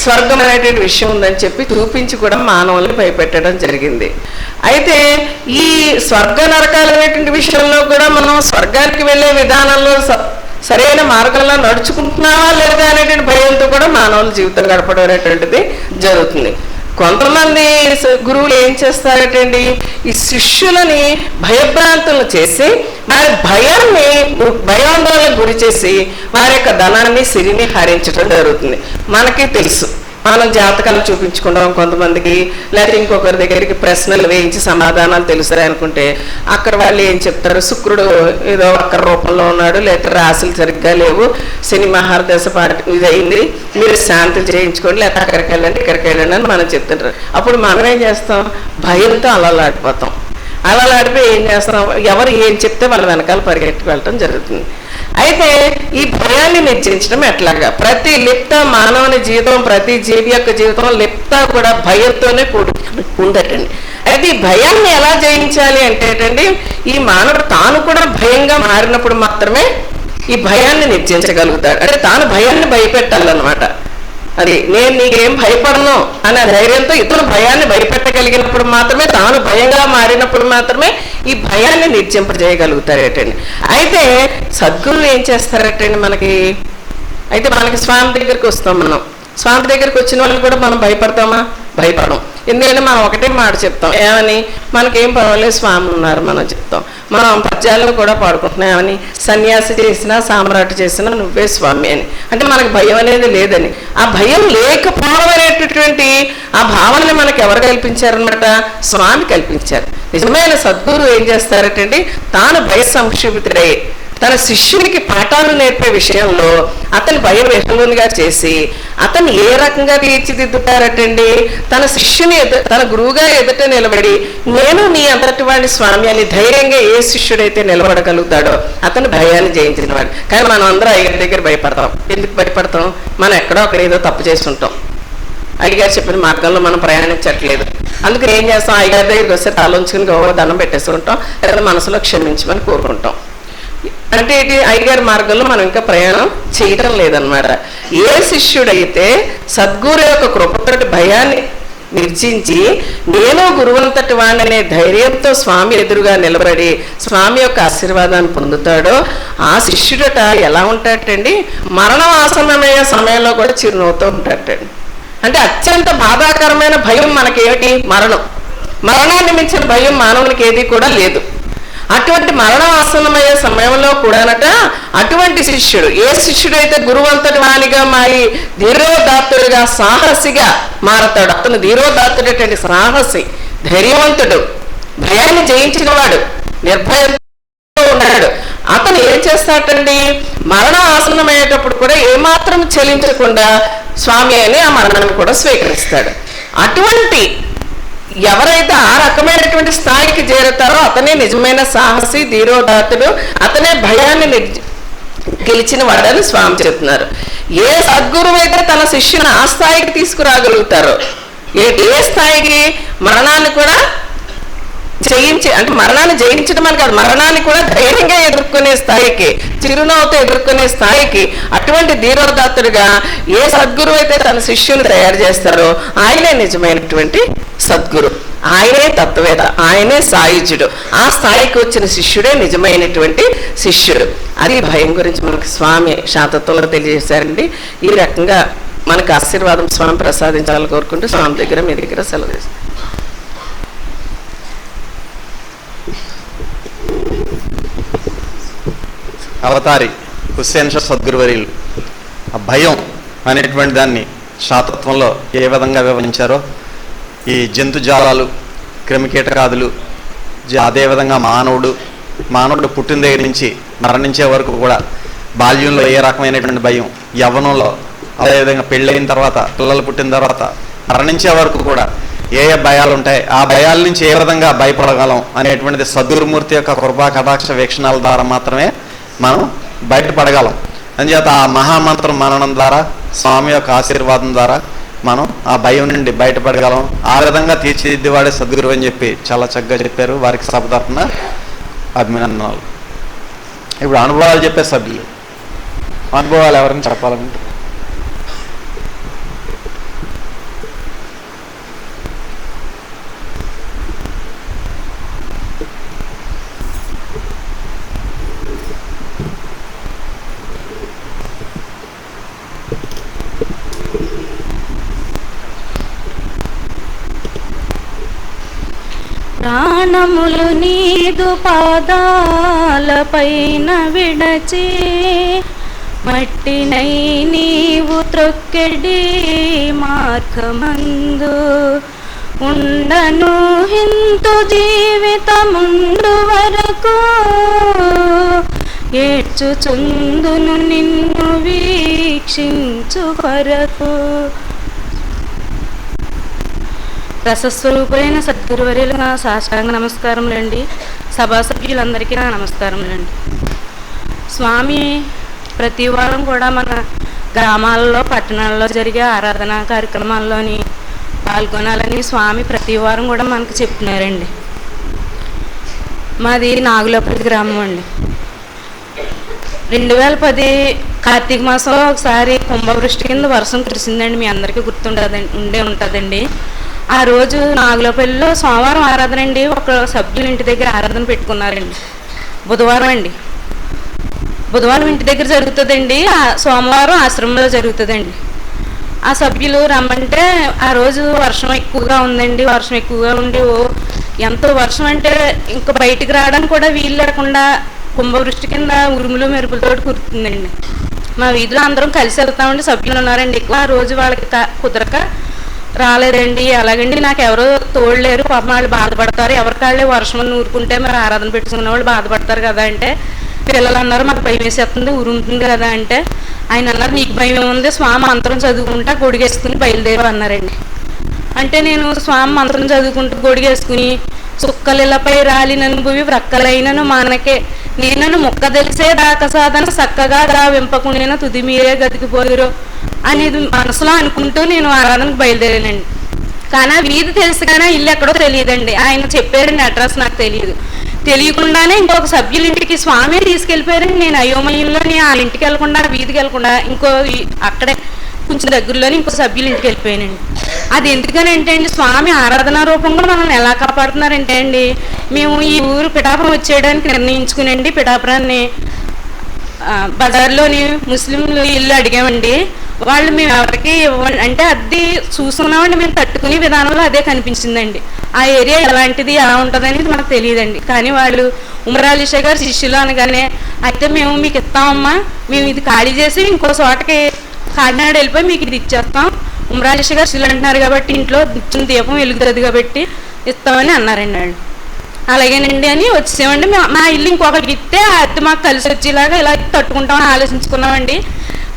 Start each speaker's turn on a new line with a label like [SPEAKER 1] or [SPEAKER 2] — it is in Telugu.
[SPEAKER 1] స్వర్గం అనేటువంటి విషయం ఉందని చెప్పి చూపించి కూడా మానవుల్ని భయపెట్టడం జరిగింది. అయితే ఈ స్వర్గ నరకాలు అనేటువంటి విషయంలో కూడా మనం స్వర్గానికి వెళ్ళే విధానంలో సరైన మార్గంలో నడుచుకుంటున్నావా లేదా అనేటువంటి భయంతో కూడా మానవుల జీవితం గడపడం అనేటువంటిది జరుగుతుంది. కొంతమంది గురువులు ఏం చేస్తారటండి, ఈ శిష్యులని భయభ్రాంతులను చేసి వారి భయాందోళనకు గురి చేసి వారి యొక్క ధనాన్ని సిరిని హరించడం జరుగుతుంది. మనకి తెలుసు, మనం జాతకాలు చూపించుకుంటాం కొంతమందికి, లేకపోతే ఇంకొకరి దగ్గరికి ప్రశ్నలు వేయించి సమాధానాలు తెలుసా అనుకుంటే అక్కడ వాళ్ళు ఏం చెప్తారు, శుక్రుడు ఏదో ఒక్క రూపంలో ఉన్నాడు, లేకపోతే రాశులు సరిగ్గా లేవు, శని మహారదశ ఇది అయింది, మీరు శాంతి చేయించుకోండి, లేకపోతే అక్కడికి వెళ్ళండి ఇక్కడికి వెళ్ళండి అని మనం చెప్తుంటారు. అప్పుడు మనం ఏం చేస్తాం, భయంతో అలలాడిపోతాం. అలలాడిపోయి ఏం చేస్తాం, ఎవరు ఏం చెప్తే వాళ్ళ వెనకాల పరిగెత్తి వెళ్ళటం జరుగుతుంది. అయితే ఈ భయాన్ని నిర్జించడం ఎట్లాగా, ప్రతి లిప్త మానవుని జీవితం, ప్రతి జీవి యొక్క జీవితం లిప్త కూడా భయంతోనే ఉందటండి. అయితే ఈ భయాన్ని ఎలా జయించాలి అంటేటండి, ఈ మానవుడు తాను కూడా భయంగా మారినప్పుడు మాత్రమే ఈ భయాన్ని నిర్జించగలుగుతాడు. అంటే తాను భయాన్ని భయపెట్టాలన్నమాట. అది నేను నీకేం భయపడను అనే ధైర్యంతో ఇతను భయాన్ని భయపెట్టగలిగినప్పుడు మాత్రమే, తాను భయంగా మారినప్పుడు మాత్రమే ఈ భయాన్ని నిర్జింపజేయగలుగుతారటండి. అయితే సద్గురువు ఏం చేస్తారటండి మనకి, అయితే మనకి స్వామి దగ్గరికి వస్తాం. మనం స్వామి దగ్గరికి వచ్చిన వాళ్ళు కూడా మనం భయపడతామా? భయపడం. ఎందుకంటే మనం ఒకటే మాట చెప్తాం, ఏమని, మనకేం పర్వాలేదు స్వామి ఉన్నారు మనం చెప్తాం. మనం పద్యాలను కూడా పాడుకుంటున్నాం, ఏమని, సన్యాసి చేసినా సామ్రాట్ చేసినా నువ్వే స్వామి అని. అంటే మనకు భయం అనేది లేదని. ఆ భయం లేకపోవడం అనేటటువంటి ఆ భావనని మనకు ఎవరు కల్పించారనమాట? స్వామి కల్పించారు. నిజమైన సద్గురు ఏం చేస్తారటండి, తాను భయ సంక్షిప్తుడై తన శిష్యునికి పాఠాలు నేర్పే విషయంలో అతని భయం విహలునిగా చేసి అతను ఏ రకంగా తీర్చిదిద్దుతారటండి, తన శిష్యుని తన గురువుగా ఎదుట నిలబడి నేను నీ అంతటి వాడి స్వామి అని ధైర్యంగా ఏ శిష్యుడైతే నిలబడగలుగుతాడో అతను భయాన్ని జయించిన వాడు. కానీ మనం అందరూ అయ్యగారి దగ్గర భయపడతాం. ఎందుకు భయపడతాం? మనం ఎక్కడో అక్కడ ఏదో తప్పు చేస్తుంటాం, అయ్యగారు చెప్పిన మార్గంలో మనం ప్రయాణించట్లేదు. అందుకని ఏం చేస్తాం, అయ్యగారి దగ్గరికి వస్తే తలంచుకుని గౌరవ దండం పెట్టేస్తుంటాం, లేదా మనసులో క్షమించమని కోరుకుంటాం. అంటే ఏంటి, అయ్యగారి మార్గంలో మనం ఇంకా ప్రయాణం చేయటం లేదనమాట. ఏ శిష్యుడైతే సద్గురు యొక్క కృపతోటి భయాన్ని నిర్జించి నేను గురువంతటి వాడినే ధైర్యంతో స్వామి ఎదురుగా నిలబడి స్వామి యొక్క ఆశీర్వాదాన్ని పొందుతాడో ఆ శిష్యుడట ఎలా ఉంటాడటండి, మరణం ఆసన్నమయ్యే సమయంలో కూడా చిరునవ్వుతూ ఉంటాడటండి. అంటే అత్యంత బాధాకరమైన భయం మనకేమిటి? మరణం. మరణాన్ని మించిన భయం మానవునికి ఏది కూడా లేదు. అటువంటి మరణం ఆసన్నమయ్యే సమయంలో కూడానట అటువంటి శిష్యుడు, ఏ శిష్యుడు అయితే గురువంతటి వానిగా మారి ధీరోదాత్తుడుగా సాహసిగా మారతాడు, అతను ధీరోదాత్తుడేటండి, సాహసి, ధైర్యవంతుడు, భయాన్ని జయించిన వాడు, నిర్భయంతో ఉన్నాడు. అతను ఏం చేస్తాడండి, మరణం ఆసన్నమయ్యేటప్పుడు కూడా ఏమాత్రం చెలించకుండా స్వామి అని ఆ మరణాన్ని కూడా స్వీకరిస్తాడు. అటువంటి ఎవరైతే ఆ రకమైనటువంటి స్థాయికి చేరుతారో అతనే నిజమైన సాహసి, ధీరోదాత్తుడు, అతనే భయాన్ని గెలిచిన వాడని స్వామి చెప్తున్నారు. ఏ సద్గురువు అయితే తన శిష్యుని ఆ స్థాయికి తీసుకురాగలుగుతారో, ఏ స్థాయికి, మరణాన్ని కూడా జయించి, అంటే మరణాన్ని జయించడం అని కాదు, మరణాన్ని కూడా ధైర్యంగా ఎదుర్కొనే స్థాయికి, చిరునవ్వుతో ఎదుర్కొనే స్థాయికి, అటువంటి ధీరోదాత్తుడిగా ఏ సద్గురువు అయితే తన శిష్యుని తయారు చేస్తారో ఆయనే నిజమైనటువంటి సద్గురు, ఆయనే తత్వవేత్త, ఆయనే సాయుజ్యుడు. ఆ స్థాయికి వచ్చిన శిష్యుడే నిజమైనటువంటి శిష్యుడు. అది భయం గురించి మనకి స్వామి శాతత్వంలో తెలియజేశారండి. ఈ రకంగా మనకు ఆశీర్వాదం స్వామి ప్రసాదించాలని కోరుకుంటూ స్వామి దగ్గర మీ దగ్గర సెలవు చేస్తాం.
[SPEAKER 2] అవతారి హుస్సేన్ షా సద్గురువర్యులు ఆ భయం అనేటువంటి దాన్ని శాతత్వంలో ఏ విధంగా వివరించారో, ఈ జంతుజాలాలు, క్రిమికీటకాదులు, అదేవిధంగా మానవుడు పుట్టిన దగ్గర నుంచి మరణించే వరకు కూడా బాల్యంలో ఏ రకమైనటువంటి భయం, యవ్వనంలో, అదేవిధంగా పెళ్ళైన తర్వాత, పిల్లలు పుట్టిన తర్వాత మరణించే వరకు కూడా ఏ భయాలు ఉంటాయి, ఆ భయాల నుంచి ఏ విధంగా భయపడగలం అనేటువంటిది సద్గురుమూర్తి యొక్క కృపా కటాక్ష వీక్షణాల ద్వారా మాత్రమే మనం బయటపడగలం. అందుచేత ఆ మహామంత్రం మననం ద్వారా, స్వామి యొక్క ఆశీర్వాదం ద్వారా మనం ఆ భయం నుండి బయటపడగలం. ఆ విధంగా తీర్చిదిద్దేవాడే సద్గురు అని చెప్పి చాలా చక్కగా చెప్పారు. వారికి సభ తరఫున అభినందనలు. ఇప్పుడు అనుభవాలు చెప్పే సభ్యులు, అనుభవాలు ఎవరైనా చెప్పాలంటే
[SPEAKER 3] ప్రాణములు నీదు పాదాలపైన విడచి మట్టినై నీవు త్రొక్కెడి మార్గమందు ఉండను హింతు జీవితముందు వరకు ఏడ్చుచుందును నిన్ను వీక్షించు వరకు. రసస్వరూపులైన సద్గురువర్యులు నా సాష్టాంగ నమస్కారములండి. సభా సభ్యులందరికీ నా నమస్కారములండి. స్వామి ప్రతి వారం కూడా మన గ్రామాల్లో పట్టణాల్లో జరిగే ఆరాధన కార్యక్రమాల్లోని పాల్గొనాలని స్వామి ప్రతి వారం కూడా మనకు చెప్తున్నారండి. మాది నాగులపల్లి గ్రామం అండి. 2010 కార్తీక మాసంలో ఒకసారి కుంభవృష్టి కింద వర్షం కురిసిందండి. మీ అందరికీ ఉంటుందండి. ఆ రోజు నాగులపల్లిలో సోమవారం ఆరాధన అండి. ఒక సభ్యులు ఇంటి దగ్గర ఆరాధన పెట్టుకున్నారండి. బుధవారం ఇంటి దగ్గర జరుగుతుందండి, సోమవారం ఆశ్రమంలో జరుగుతుందండి. ఆ సభ్యులు రమ్మంటే ఆ రోజు వర్షం ఎక్కువగా ఉందండి. వర్షం ఎక్కువగా ఉండి ఎంతో వర్షం అంటే ఇంకా బయటికి రావడానికి కూడా వీలు లేకుండా కుంభవృష్టి కింద ఉరుములు మెరుపులతో కురుతుందండి. మా వీధిలో అందరం కలిసి వెళ్తామండి. సభ్యులు ఉన్నారండి ఎక్కువ. ఆ రోజు వాళ్ళకి కుదరక రాలేదండి. అలాగండి నాకు ఎవరో తోడలేరు, పాపం వాళ్ళు బాధపడతారు. ఎవరికాళ్ళే వర్షం ఊరుకుంటే మరి ఆరాధన పెట్టుకున్న వాళ్ళు బాధపడతారు కదా అంటే పిల్లలు అన్నారు మాకు భయం వేసేస్తుంది, ఉరుముతుంది కదా అంటే ఆయన అన్నారు నీకు భయం ఏముంది, స్వామి మంత్రం చదువుకుంటా గొడిగేసుకుని బయలుదేరు అన్నారండి. అంటే నేను స్వామి మంత్రం చదువుకుంటూ గొడిగేసుకుని చుక్కలిలపై రాలినను భువి వ్రక్కలైనను మానకే నేనను మొక్క తెలిసే దాక సాధన చక్కగా దా వెంపకుండిన తుది మీరే గతికిపోదురు అనేది మనసులో అనుకుంటూ నేను ఆరాధనకు బయలుదేరానండి. కానీ ఆ వీధి తెలుసు కానీ ఇల్లు ఎక్కడో తెలియదండి. ఆయన చెప్పారండి అడ్రస్, నాకు తెలియకుండానే ఇంకొక సభ్యుల ఇంటికి స్వామి తీసుకెళ్ళిపోయారండి. నేను అయోమయంలోని ఆ ఇంటికి వెళ్ళకుండా ఆ వీధికి వెళ్ళకుండా అక్కడే కొంచెం దగ్గరలోనే ఇంకో సభ్యుల ఇంటికి వెళ్ళిపోయానండి. అది ఎందుకని అంటే అండి స్వామి ఆరాధన రూపంగా మనల్ని ఎలా కాపాడుతున్నారంటే అండి మేము ఈ ఊరు పిఠాపురం వచ్చేయడానికి నిర్ణయించుకునండి. పిఠాపురాన్ని బజార్లోని ముస్లింలు ఇల్లు అడిగామండి. వాళ్ళు మేము ఎవరికి ఇవ్వండి అంటే అది చూసుకున్నామండి. మేము తట్టుకునే విధానంలో అదే కనిపించిందండి. ఆ ఏరియా ఎలాంటిది ఎలా ఉంటుంది అనేది మనకు తెలియదండి. కానీ వాళ్ళు ఉమరాలిషా గారు శిష్యులు అనగానే అయితే మేము మీకు ఇస్తామమ్మా, మేము ఇది ఖాళీ చేసి ఇంకో చోటకి కాకినాడ వెళ్ళిపోయి మీకు ఇది ఇచ్చేస్తాం, ఉమరాలిషా గారు శిష్యులు అంటున్నారు కాబట్టి ఇంట్లో దీపం వెలుగుతుంది కాబట్టి ఇస్తామని అన్నారండి వాళ్ళు. అలాగేనండి అని వచ్చేసామండి. మా ఇల్లు ఇంకొకరికి ఇస్తే అది మాకు కలిసి వచ్చేలాగా ఇలా తట్టుకుంటామని ఆలోచించుకున్నామండి.